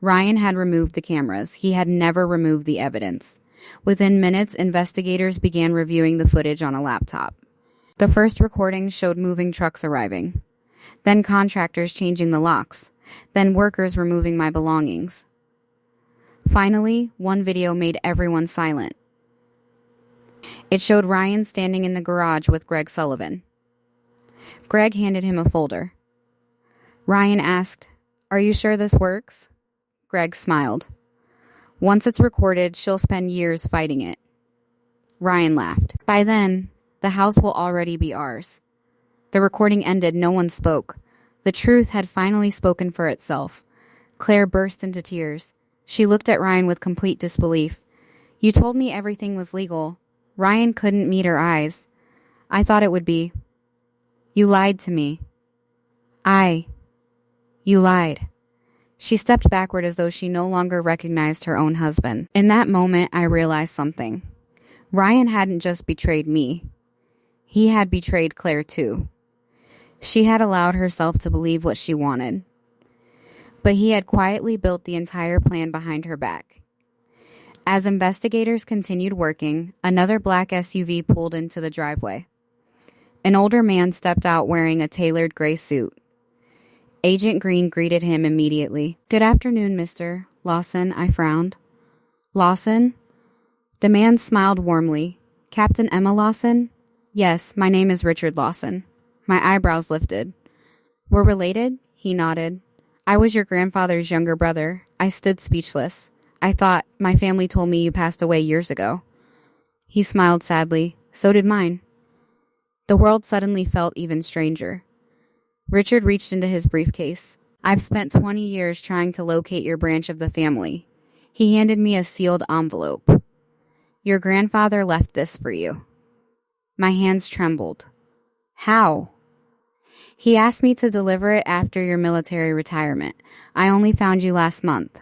Ryan had removed the cameras. He had never removed the evidence. Within minutes, investigators began reviewing the footage on a laptop. The first recording showed moving trucks arriving. Then contractors changing the locks. Then workers removing my belongings. Finally, one video made everyone silent. It showed Ryan standing in the garage with Greg Sullivan. Greg handed him a folder. Ryan asked, "Are you sure this works?" Greg smiled. "Once it's recorded, she'll spend years fighting it." Ryan laughed. "By then, the house will already be ours." The recording ended. No one spoke. The truth had finally spoken for itself. Claire burst into tears. She looked at Ryan with complete disbelief. "You told me everything was legal." Ryan couldn't meet her eyes. "I thought it would be." "You lied to me." You lied." She stepped backward as though she no longer recognized her own husband. In that moment, I realized something. Ryan hadn't just betrayed me. He had betrayed Claire too. She had allowed herself to believe what she wanted. but he had quietly built the entire plan behind her back. As investigators continued working, another black SUV pulled into the driveway. An older man stepped out wearing a tailored gray suit. Agent Green greeted him immediately. "Good afternoon, Mr. Lawson," I frowned. "Lawson?" The man smiled warmly. "Captain Emma Lawson?" "Yes, my name is Richard Lawson." My eyebrows lifted. "We're related?" He nodded. "I was your grandfather's younger brother." I stood speechless. "I thought my family told me you passed away years ago." He smiled sadly. "So did mine." The world suddenly felt even stranger. Richard reached into his briefcase. "I've spent 20 years trying to locate your branch of the family." He handed me a sealed envelope. "Your grandfather left this for you." My hands trembled. "How?" "He asked me to deliver it after your military retirement. I only found you last month."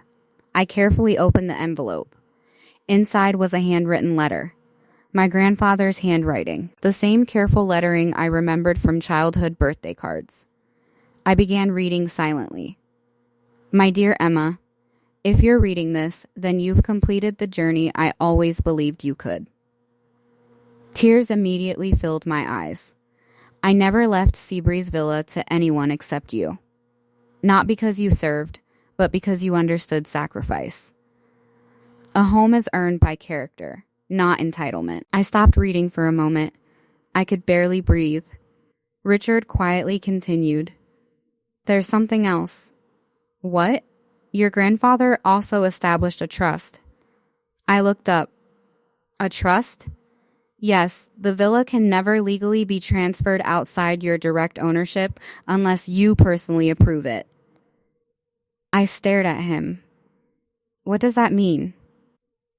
I carefully opened the envelope. Inside was a handwritten letter. My grandfather's handwriting, the same careful lettering I remembered from childhood birthday cards. I began reading silently. "My dear Emma, if you're reading this, then you've completed the journey I always believed you could." Tears immediately filled my eyes. I never left Seabreeze Villa to anyone except you. Not because you served, but because you understood sacrifice. A home is earned by character, not entitlement. I stopped reading for a moment. I could barely breathe. Richard quietly continued. "There's something else." "What?" "Your grandfather also established a trust." I looked up. "A trust?" "Yes, the villa can never legally be transferred outside your direct ownership unless you personally approve it." I stared at him. "What does that mean?"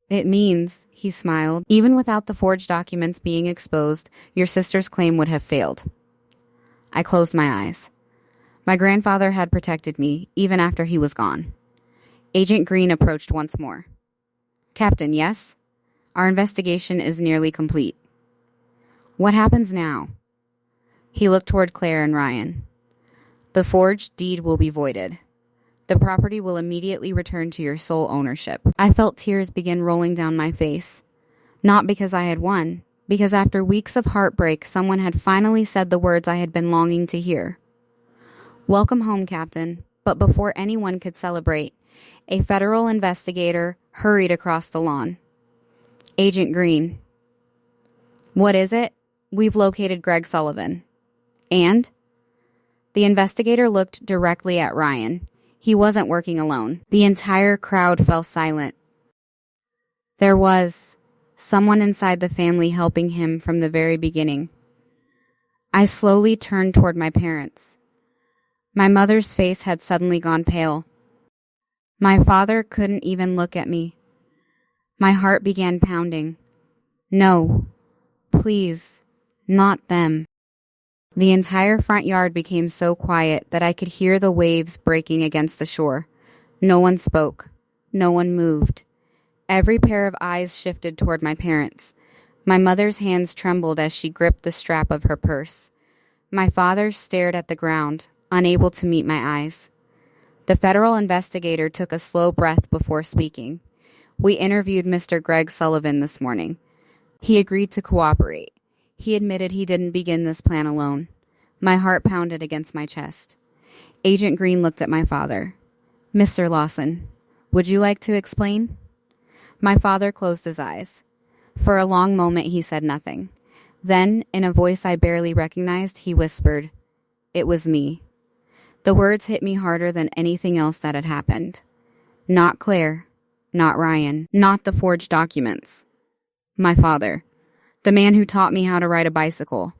"It means," he smiled, "even without the forged documents being exposed, your sister's claim would have failed." I closed my eyes. My grandfather had protected me, even after he was gone. Agent Green approached once more. "Captain, yes? Our investigation is nearly complete." "What happens now?" He looked toward Claire and Ryan. "The forged deed will be voided. The property will immediately return to your sole ownership." I felt tears begin rolling down my face. Not because I had won, because after weeks of heartbreak, someone had finally said the words I had been longing to hear. "Welcome home, Captain." But before anyone could celebrate, a federal investigator hurried across the lawn. "Agent Green." "What is it?" "We've located Greg Sullivan." "And?" The investigator looked directly at Ryan. He wasn't working alone. The entire crowd fell silent. There was someone inside the family helping him from the very beginning. I slowly turned toward my parents. My mother's face had suddenly gone pale. My father couldn't even look at me. My heart began pounding. No, please, not them. The entire front yard became so quiet that I could hear the waves breaking against the shore. No one spoke. No one moved. Every pair of eyes shifted toward my parents. My mother's hands trembled as she gripped the strap of her purse. My father stared at the ground, unable to meet my eyes. The federal investigator took a slow breath before speaking. "We interviewed Mr. Greg Sullivan this morning. He agreed to cooperate. He admitted he didn't begin this plan alone." My heart pounded against my chest. Agent Green looked at my father. "Mr. Lawson, would you like to explain?" My father closed his eyes. For a long moment he said nothing. Then, in a voice I barely recognized, he whispered, "It was me." The words hit me harder than anything else that had happened. Not Claire, not Ryan, not the forged documents. My father. The man who taught me how to ride a bicycle.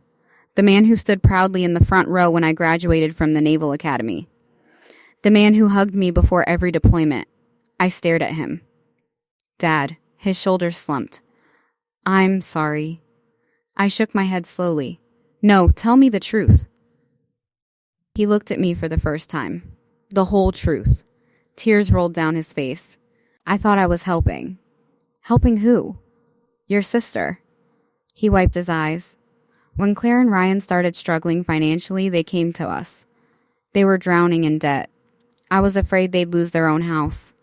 The man who stood proudly in the front row when I graduated from the Naval Academy. The man who hugged me before every deployment. I stared at him. "Dad," his shoulders slumped. "I'm sorry." I shook my head slowly. "No, tell me the truth." He looked at me for the first time. The whole truth. Tears rolled down his face. "I thought I was helping." "Helping who?" "Your sister." He wiped his eyes. "When Claire and Ryan started struggling financially, they came to us. They were drowning in debt. I was afraid they'd lose their own house.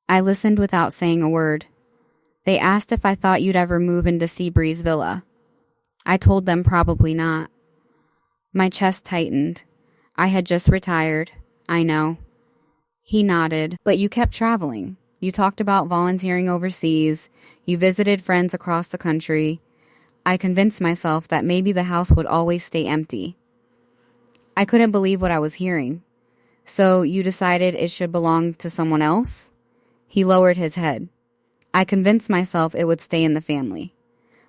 I listened without saying a word. They asked if I thought you'd ever move into Seabreeze Villa. I told them probably not. My chest tightened. I had just retired. I know. He nodded. But you kept traveling. You talked about volunteering overseas. You visited friends across the country. I convinced myself that maybe the house would always stay empty. I couldn't believe what I was hearing. So you decided it should belong to someone else? He lowered his head. I convinced myself it would stay in the family.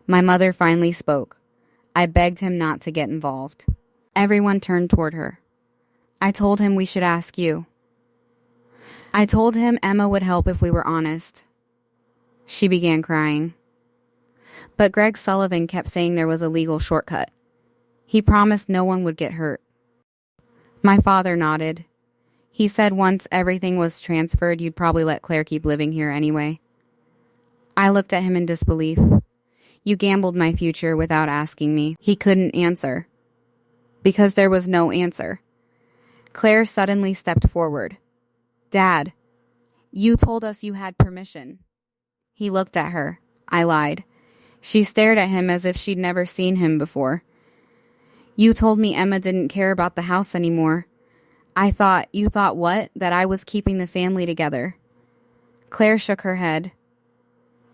My mother finally spoke. I begged him not to get involved. Everyone turned toward her. I told him we should ask you. I told him Emma would help if we were honest. She began crying. But Greg Sullivan kept saying there was a legal shortcut. He promised no one would get hurt. My father nodded. He said once everything was transferred, you'd probably let Claire keep living here anyway. I looked at him in disbelief. You gambled my future without asking me. He couldn't answer. Because there was no answer. Claire suddenly stepped forward. Dad, you told us you had permission. He looked at her. I lied. She stared at him as if she'd never seen him before. You told me Emma didn't care about the house anymore. You thought what? That I was keeping the family together. Claire shook her head.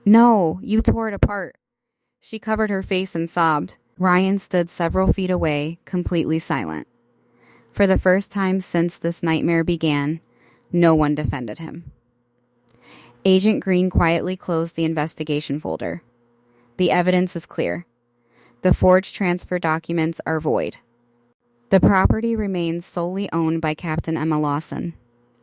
No, you tore it apart. She covered her face and sobbed. Ryan stood several feet away, completely silent. For the first time since this nightmare began, no one defended him. Agent Green quietly closed the investigation folder. The evidence is clear. The forged transfer documents are void. The property remains solely owned by Captain Emma Lawson.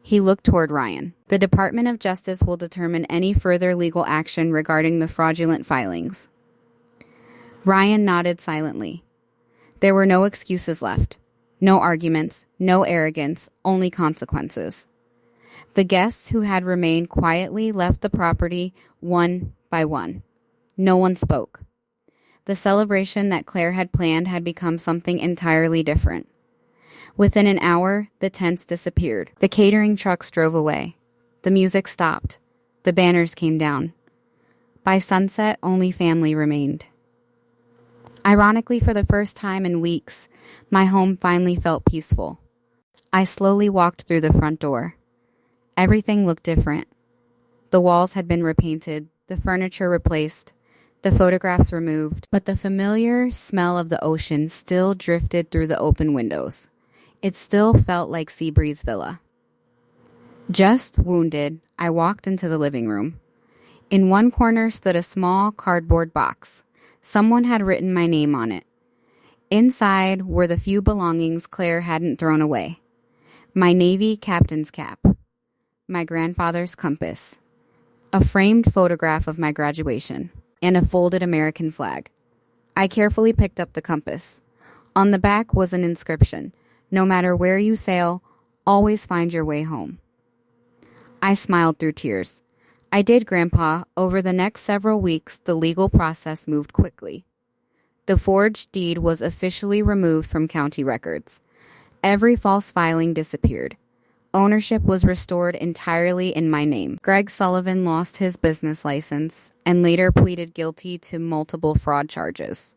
He looked toward Ryan. The Department of Justice will determine any further legal action regarding the fraudulent filings. Ryan nodded silently. There were no excuses left. No arguments, no arrogance, only consequences. The guests who had remained quietly left the property one by one. No one spoke. The celebration that Claire had planned had become something entirely different. Within an hour, the tents disappeared. The catering trucks drove away. The music stopped. The banners came down. By sunset, only family remained. Ironically, for the first time in weeks, my home finally felt peaceful. I slowly walked through the front door. Everything looked different. The walls had been repainted, the furniture replaced, the photographs removed, but the familiar smell of the ocean still drifted through the open windows. It still felt like Seabreeze Villa. Just wounded, I walked into the living room. In one corner stood a small cardboard box. Someone had written my name on it. Inside were the few belongings Claire hadn't thrown away. My Navy captain's cap. My grandfather's compass. A framed photograph of my graduation. And a folded American flag. I carefully picked up the compass. On the back was an inscription. No matter where you sail, always find your way home. I smiled through tears. I did, Grandpa. Over the next several weeks, the legal process moved quickly. The forged deed was officially removed from county records. Every false filing disappeared. Ownership was restored entirely in my name. Greg Sullivan lost his business license and later pleaded guilty to multiple fraud charges.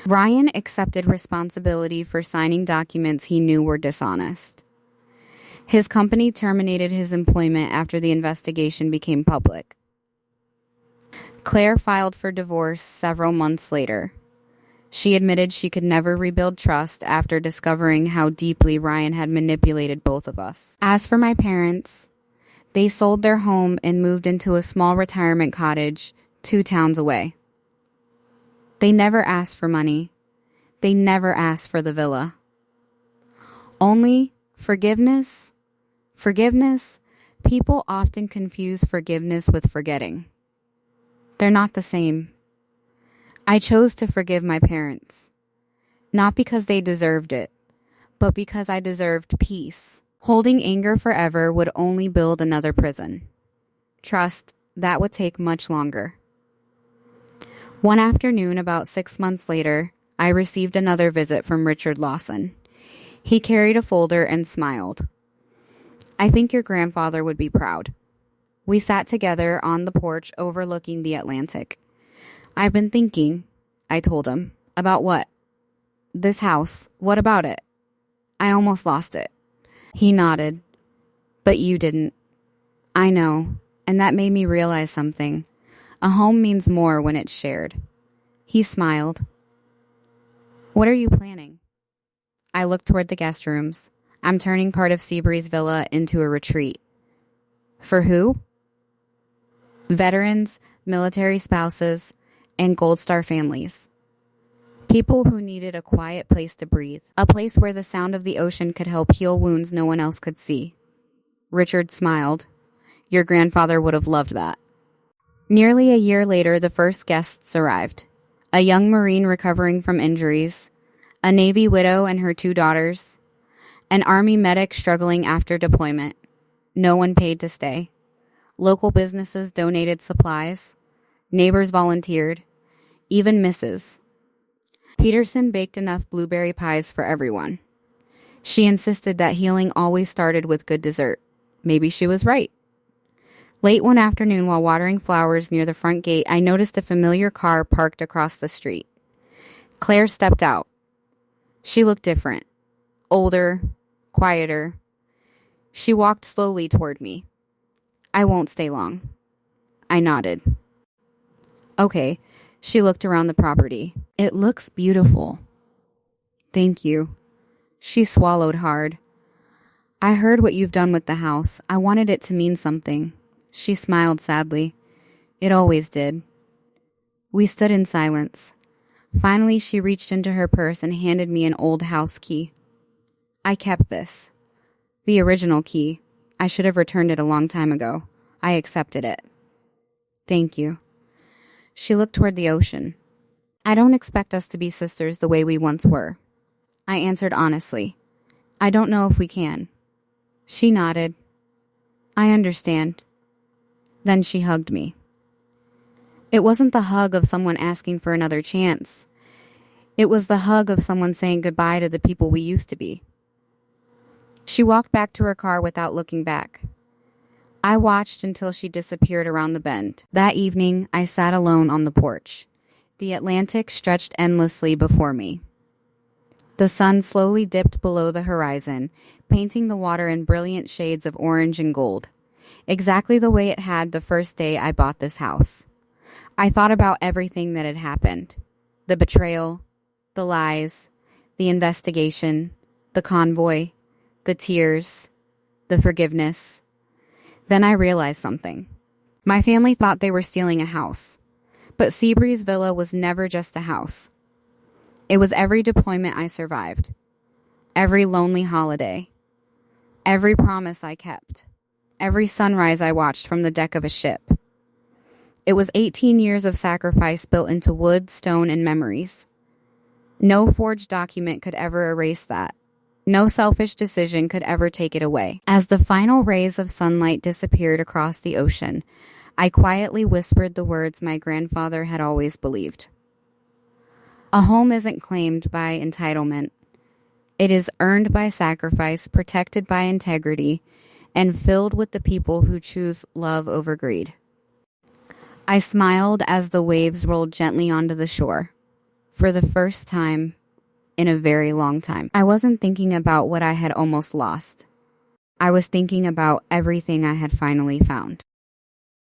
Ryan accepted responsibility for signing documents he knew were dishonest. His company terminated his employment after the investigation became public. Claire filed for divorce several months later. She admitted she could never rebuild trust after discovering how deeply Ryan had manipulated both of us. As for my parents, they sold their home and moved into a small retirement cottage 2 towns away. They never asked for money. They never asked for the villa. Only forgiveness. Forgiveness, people often confuse forgiveness with forgetting. They're not the same. I chose to forgive my parents, not because they deserved it, but because I deserved peace. Holding anger forever would only build another prison. Trust, that would take much longer. One afternoon, about 6 months later, I received another visit from Richard Lawson. He carried a folder and smiled. I think your grandfather would be proud. We sat together on the porch overlooking the Atlantic. I've been thinking, I told him. About what? This house. What about it? I almost lost it. He nodded. But you didn't. I know, and that made me realize something. A home means more when it's shared. He smiled. What are you planning? I looked toward the guest rooms. I'm turning part of Seabreeze Villa into a retreat. For who? Veterans, military spouses, and Gold Star families. People who needed a quiet place to breathe, a place where the sound of the ocean could help heal wounds no one else could see. Richard smiled. Your grandfather would have loved that. Nearly a year later, the first guests arrived. A young Marine recovering from injuries, a Navy widow and her 2 daughters, an Army medic struggling after deployment. No one paid to stay. Local businesses donated supplies. Neighbors volunteered. Even Mrs. Peterson baked enough blueberry pies for everyone. She insisted that healing always started with good dessert. Maybe she was right. Late one afternoon, while watering flowers near the front gate, I noticed a familiar car parked across the street. Claire stepped out. She looked different. Older, quieter. She walked slowly toward me. I won't stay long. I nodded. Okay. She looked around the property. It looks beautiful. Thank you. She swallowed hard. I heard what you've done with the house. I wanted it to mean something. She smiled sadly. It always did. We stood in silence. Finally, she reached into her purse and handed me an old house key. I kept this. The original key. I should have returned it a long time ago. I accepted it. Thank you. She looked toward the ocean. I don't expect us to be sisters the way we once were. I answered honestly. I don't know if we can. She nodded. I understand. Then she hugged me. It wasn't the hug of someone asking for another chance. It was the hug of someone saying goodbye to the people we used to be. She walked back to her car without looking back. I watched until she disappeared around the bend. That evening, I sat alone on the porch. The Atlantic stretched endlessly before me. The sun slowly dipped below the horizon, painting the water in brilliant shades of orange and gold, exactly the way it had the first day I bought this house. I thought about everything that had happened. The betrayal, the lies, the investigation, the convoy, the tears, the forgiveness. Then I realized something. My family thought they were stealing a house, but Seabreeze Villa was never just a house. It was every deployment I survived, every lonely holiday, every promise I kept, every sunrise I watched from the deck of a ship. It was 18 years of sacrifice built into wood, stone, and memories. No forged document could ever erase that. No selfish decision could ever take it away. As the final rays of sunlight disappeared across the ocean, I quietly whispered the words my grandfather had always believed. A home isn't claimed by entitlement. It is earned by sacrifice, protected by integrity, and filled with the people who choose love over greed. I smiled as the waves rolled gently onto the shore. For the first time in a very long time, I wasn't thinking about what I had almost lost. I was thinking about everything I had finally found.